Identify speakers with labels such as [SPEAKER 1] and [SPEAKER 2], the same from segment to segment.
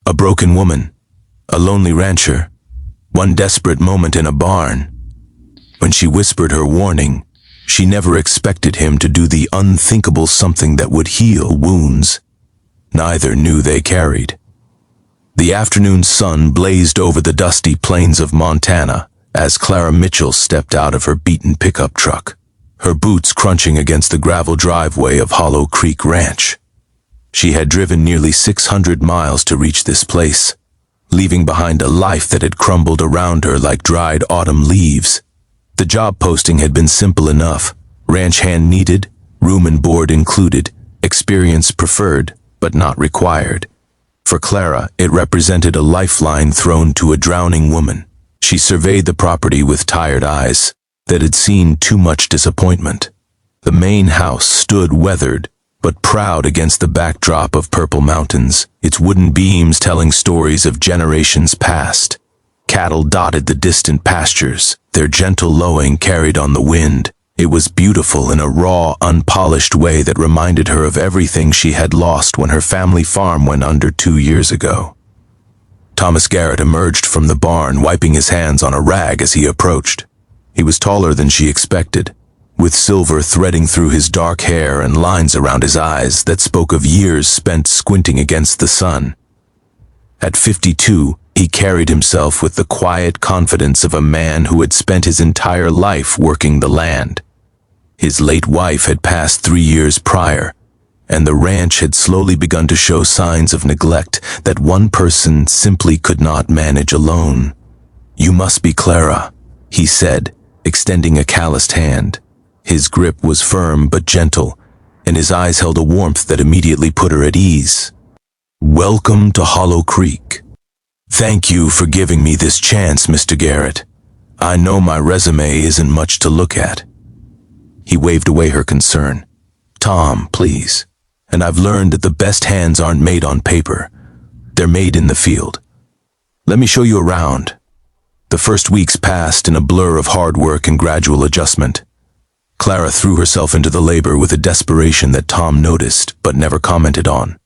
[SPEAKER 1] A broken woman, a lonely rancher, one desperate moment in a barn. When she whispered her warning, she never expected him to do the unthinkable something that would heal wounds neither knew they carried. The afternoon sun blazed over the dusty plains of Montana as Clara Mitchell stepped out of her beaten pickup truck, her boots crunching against the gravel driveway of Hollow Creek Ranch. She had driven nearly 600 miles to reach this place, leaving behind a life that had crumbled around her like dried autumn leaves. The job posting had been simple enough: ranch hand needed, room and board included, experience preferred, but not required. For Clara, it represented a lifeline thrown to a drowning woman. She surveyed the property with tired eyes that had seen too much disappointment. The main house stood weathered, but proud against the backdrop of purple mountains, its wooden beams telling stories of generations past. Cattle dotted the distant pastures, their gentle lowing carried on the wind. It was beautiful in a raw, unpolished way that reminded her of everything she had lost when her family farm went under 2 years ago. Thomas Garrett emerged from the barn, wiping his hands on a rag as he approached. He was taller than she expected, with silver threading through his dark hair and lines around his eyes that spoke of years spent squinting against the sun. At 52, he carried himself with the quiet confidence of a man who had spent his entire life working the land. His late wife had passed 3 years prior, and the ranch had slowly begun to show signs of neglect that one person simply could not manage alone. "You must be Clara," he said, extending a calloused hand. His grip was firm but gentle, and his eyes held a warmth that immediately put her at ease. "Welcome to Hollow Creek. Thank you for giving me this chance, Mr. Garrett. I know my resume isn't much to look at." He waved away her concern. "Tom, please. And I've learned that the best hands aren't made on paper. They're made in the field. Let me show you around." The first weeks passed in a blur of hard work and gradual adjustment. Clara threw herself into the labor with a desperation that Tom noticed but never commented on.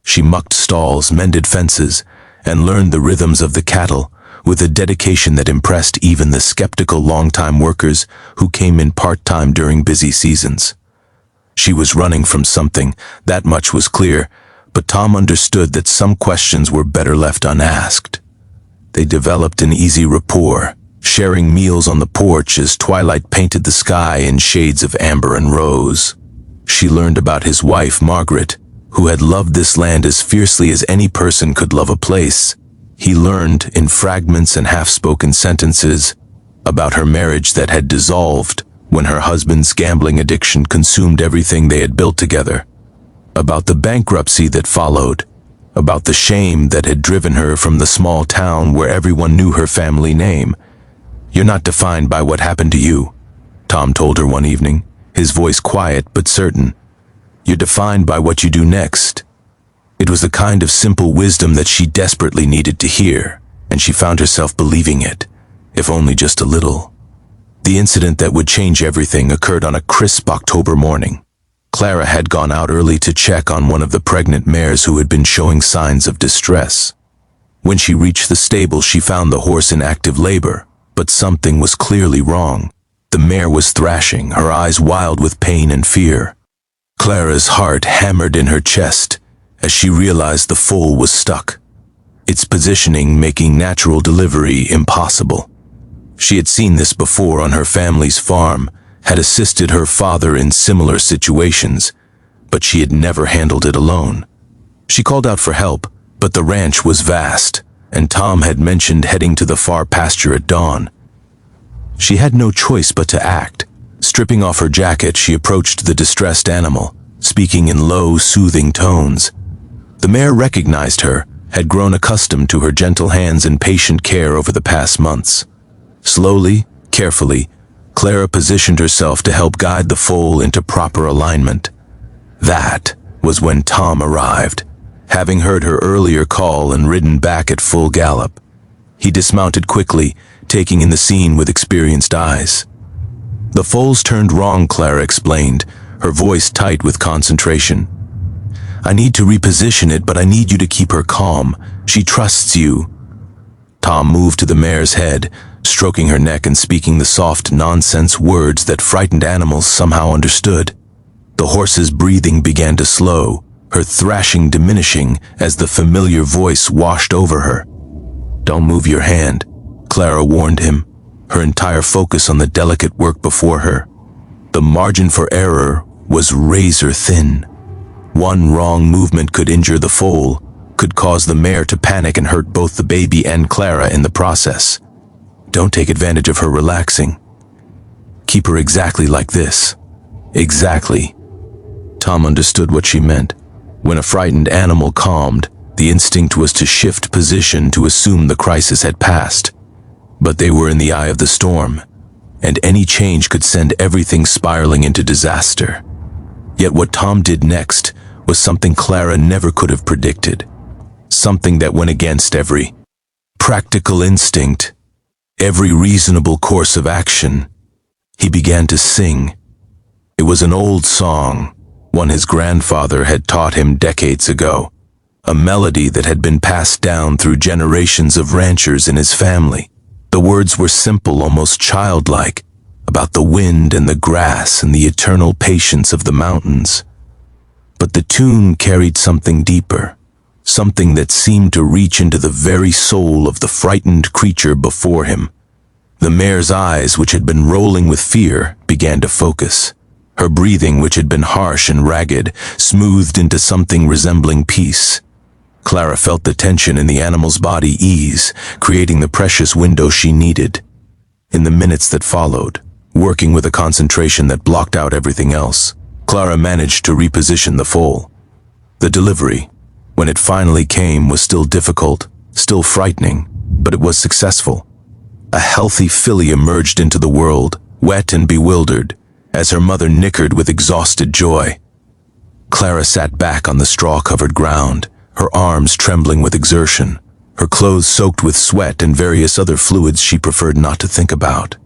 [SPEAKER 1] She mucked stalls, mended fences, and learned the rhythms of the cattle with a dedication that impressed even the skeptical longtime workers who came in part-time during busy seasons. She was running from something, that much was clear, but Tom understood that some questions were better left unasked. They developed an easy rapport, sharing meals on the porch as twilight painted the sky in shades of amber and rose. She learned about his wife, Margaret, who had loved this land as fiercely as any person could love a place. He learned, in fragments and half-spoken sentences, about her marriage that had dissolved when her husband's gambling addiction consumed everything they had built together, about the bankruptcy that followed, about the shame that had driven her from the small town where everyone knew her family name. "You're not defined by what happened to you," Tom told her one evening, his voice quiet but certain. "You're defined by what you do next." It was the kind of simple wisdom that she desperately needed to hear, and she found herself believing it, if only just a little. The incident that would change everything occurred on a crisp October morning. Clara had gone out early to check on one of the pregnant mares who had been showing signs of distress. When she reached the stable, she found the horse in active labor, but something was clearly wrong. The mare was thrashing, her eyes wild with pain and fear. Clara's heart hammered in her chest as she realized the foal was stuck, its positioning making natural delivery impossible. She had seen this before on her family's farm, had assisted her father in similar situations, but she had never handled it alone. She called out for help, but the ranch was vast, and Tom had mentioned heading to the far pasture at dawn. She had no choice but to act. Stripping off her jacket, she approached the distressed animal, speaking in low, soothing tones. The mare recognized her, had grown accustomed to her gentle hands and patient care over the past months. Slowly, carefully, Clara positioned herself to help guide the foal into proper alignment. That was when Tom arrived, having heard her earlier call and ridden back at full gallop. He dismounted quickly, taking in the scene with experienced eyes. "The foal's turned wrong," Clara explained, her voice tight with concentration. I need to reposition it, but I need you to keep her calm. She trusts you." Tom moved to the mare's head, stroking her neck and speaking the soft nonsense words that frightened animals somehow understood. The horse's breathing began to slow, her thrashing diminishing as the familiar voice washed over her. "Don't move your hand," Clara warned him, her entire focus on the delicate work before her. The margin for error was razor thin. One wrong movement could injure the foal, could cause the mare to panic and hurt both the baby and Clara in the process. Don't take advantage of her relaxing. Keep her exactly like this. Exactly. Tom understood what she meant. When a frightened animal calmed, the instinct was to shift position to assume the crisis had passed. But they were in the eye of the storm, and any change could send everything spiraling into disaster. Yet what Tom did next was something Clara never could have predicted. Something that went against every practical instinct, every reasonable course of action. He began to sing. It was an old song, one his grandfather had taught him decades ago, a melody that had been passed down through generations of ranchers in his family. The words were simple, almost childlike, about the wind and the grass and the eternal patience of the mountains. But the tune carried something deeper, something that seemed to reach into the very soul of the frightened creature before him. The mare's eyes, which had been rolling with fear, began to focus. Her breathing, which had been harsh and ragged, smoothed into something resembling peace. Clara felt the tension in the animal's body ease, creating the precious window she needed. In the minutes that followed, working with a concentration that blocked out everything else, Clara managed to reposition the foal. The delivery, when it finally came, was still difficult, still frightening, but it was successful. A healthy filly emerged into the world, wet and bewildered, as her mother nickered with exhausted joy. Clara sat back on the straw-covered ground, her arms trembling with exertion, her clothes soaked with sweat and various other fluids she preferred not to think about.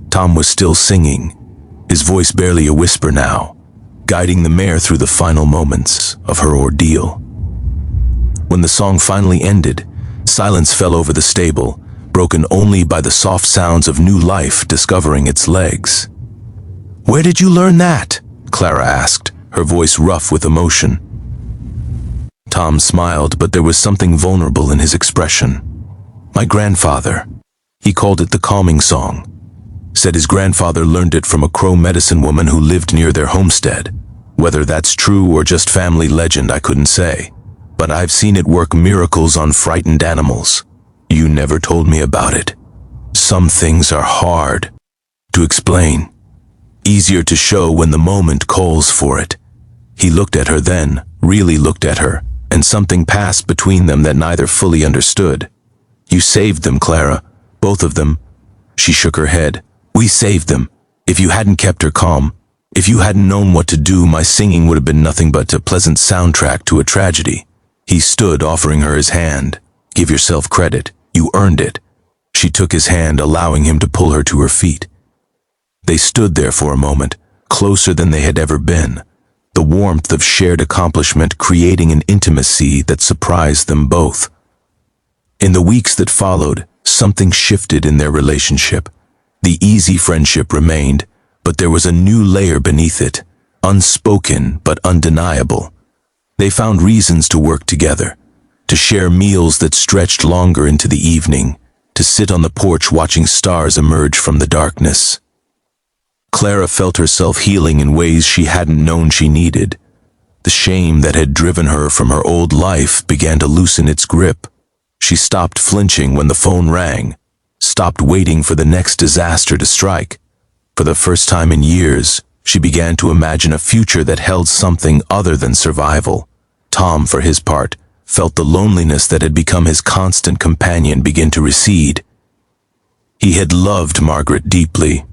[SPEAKER 1] Tom was still singing, his voice barely a whisper now, guiding the mare through the final moments of her ordeal. When the song finally ended, silence fell over the stable, broken only by the soft sounds of new life discovering its legs. "Where did you learn that?" Clara asked, her voice rough with emotion. Tom smiled, but there was something vulnerable in his expression. "My grandfather. He called it the calming song. Said his grandfather learned it from a Crow medicine woman who lived near their homestead. Whether that's true or just family legend, I couldn't say. But I've seen it work miracles on frightened animals. You never told me about it. Some things are hard to explain. Easier to show when the moment calls for it." He looked at her then, really looked at her, and something passed between them that neither fully understood. "You saved them, Clara. Both of them." She shook her head. "We saved them. If you hadn't kept her calm, if you hadn't known what to do, my singing would have been nothing but a pleasant soundtrack to a tragedy." He stood, offering her his hand. "Give yourself credit. You earned it." She took his hand, allowing him to pull her to her feet. They stood there for a moment, closer than they had ever been, the warmth of shared accomplishment creating an intimacy that surprised them both. In the weeks that followed, something shifted in their relationship. The easy friendship remained, but there was a new layer beneath it, unspoken but undeniable. They found reasons to work together, to share meals that stretched longer into the evening, to sit on the porch watching stars emerge from the darkness. Clara felt herself healing in ways she hadn't known she needed. The shame that had driven her from her old life began to loosen its grip. She stopped flinching when the phone rang, stopped waiting for the next disaster to strike. For the first time in years, she began to imagine a future that held something other than survival. Tom, for his part, felt the loneliness that had become his constant companion begin to recede. He had loved Margaret deeply,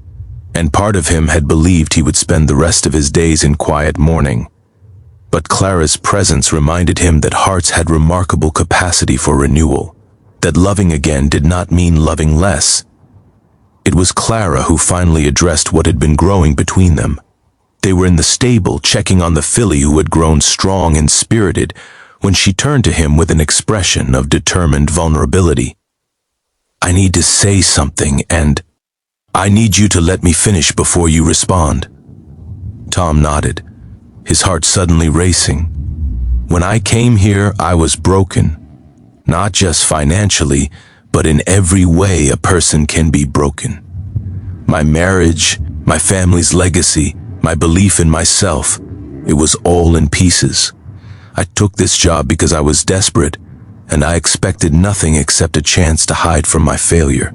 [SPEAKER 1] and part of him had believed he would spend the rest of his days in quiet mourning. But Clara's presence reminded him that hearts had remarkable capacity for renewal, that loving again did not mean loving less. It was Clara who finally addressed what had been growing between them. They were in the stable checking on the filly who had grown strong and spirited when she turned to him with an expression of determined vulnerability. "I need to say something, and I need you to let me finish before you respond." Tom nodded, his heart suddenly racing. "When I came here, I was broken. Not just financially, but in every way a person can be broken. My marriage, my family's legacy, my belief in myself, it was all in pieces. I took this job because I was desperate, and I expected nothing except a chance to hide from my failure."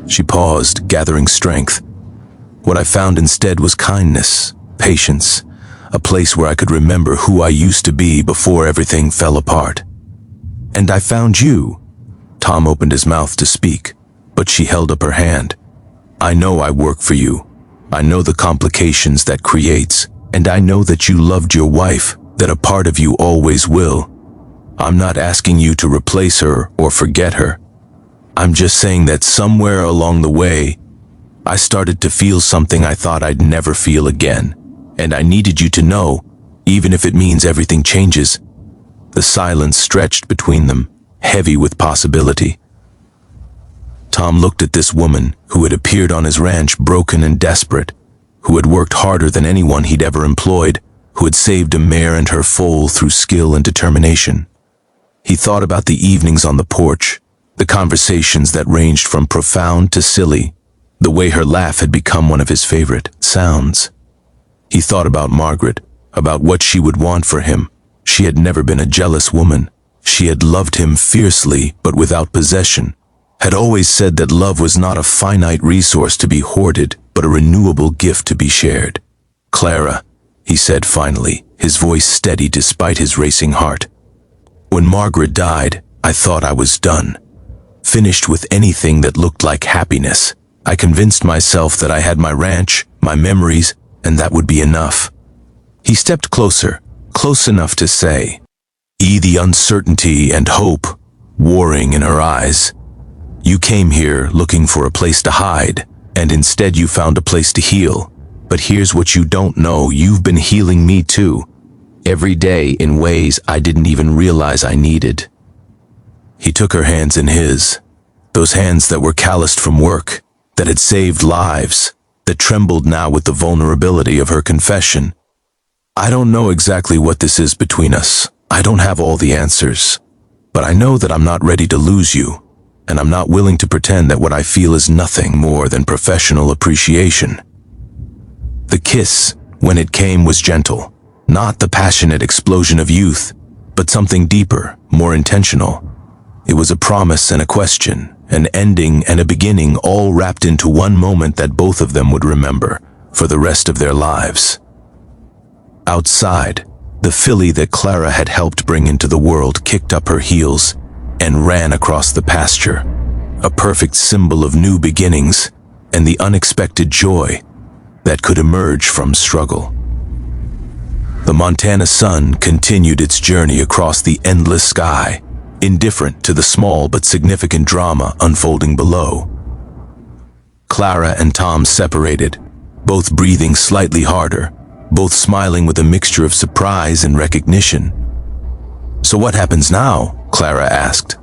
[SPEAKER 1] She paused, gathering strength. "What I found instead was kindness, patience, a place where I could remember who I used to be before everything fell apart. And I found you." Tom opened his mouth to speak, but she held up her hand. "I know I work for you. I know the complications that creates, and I know that you loved your wife, that a part of you always will. I'm not asking you to replace her or forget her. I'm just saying that somewhere along the way, I started to feel something I thought I'd never feel again, and I needed you to know, even if it means everything changes." The silence stretched between them, heavy with possibility. Tom looked at this woman who had appeared on his ranch broken and desperate, who had worked harder than anyone he'd ever employed, who had saved a mare and her foal through skill and determination. He thought about the evenings on the porch, the conversations that ranged from profound to silly, the way her laugh had become one of his favorite sounds. He thought about Margaret, about what she would want for him. She had never been a jealous woman. She had loved him fiercely, but without possession, had always said that love was not a finite resource to be hoarded, but a renewable gift to be shared. "Clara," he said finally, his voice steady despite his racing heart. "When Margaret died, I thought I was done. Finished with anything that looked like happiness. I convinced myself that I had my ranch, my memories, and that would be enough." He stepped closer, close enough to say, the uncertainty and hope warring in her eyes. "You came here looking for a place to hide, and instead you found a place to heal. But here's what you don't know, you've been healing me too. Every day in ways I didn't even realize I needed." He took her hands in his, those hands that were calloused from work, that had saved lives, that trembled now with the vulnerability of her confession. "I don't know exactly what this is between us. I don't have all the answers. But I know that I'm not ready to lose you, and I'm not willing to pretend that what I feel is nothing more than professional appreciation." The kiss, when it came, was gentle, not the passionate explosion of youth, but something deeper, more intentional. It was a promise and a question, an ending and a beginning, all wrapped into one moment that both of them would remember for the rest of their lives. Outside, the filly that Clara had helped bring into the world kicked up her heels and ran across the pasture, a perfect symbol of new beginnings and the unexpected joy that could emerge from struggle. The Montana sun continued its journey across the endless sky, indifferent to the small but significant drama unfolding below. Clara and Tom separated, both breathing slightly harder, both smiling with a mixture of surprise and recognition. "So what happens now?" Clara asked.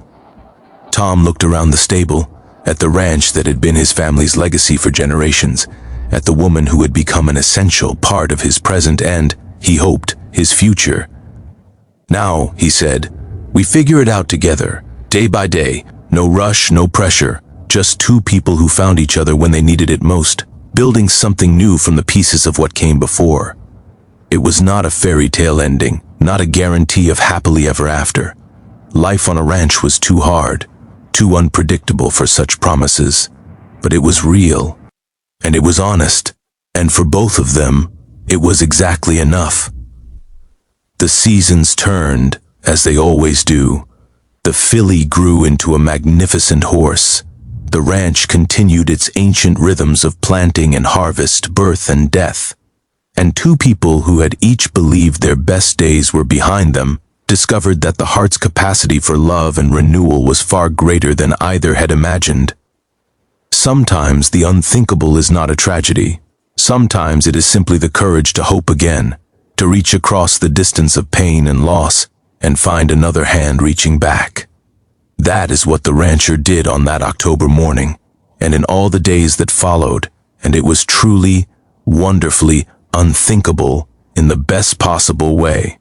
[SPEAKER 1] Tom looked around the stable, at the ranch that had been his family's legacy for generations, at the woman who had become an essential part of his present and, he hoped, his future. "Now," he said, "we figure it out together, day by day, no rush, no pressure, just two people who found each other when they needed it most, building something new from the pieces of what came before." It was not a fairy tale ending, not a guarantee of happily ever after. Life on a ranch was too hard, too unpredictable for such promises, but it was real, and it was honest, and for both of them, it was exactly enough. The seasons turned, as they always do. The filly grew into a magnificent horse. The ranch continued its ancient rhythms of planting and harvest, birth and death. And two people who had each believed their best days were behind them discovered that the heart's capacity for love and renewal was far greater than either had imagined. Sometimes the unthinkable is not a tragedy. Sometimes it is simply the courage to hope again, to reach across the distance of pain and loss and find another hand reaching back. That is what the rancher did on that October morning, and in all the days that followed, and it was truly, wonderfully unthinkable in the best possible way.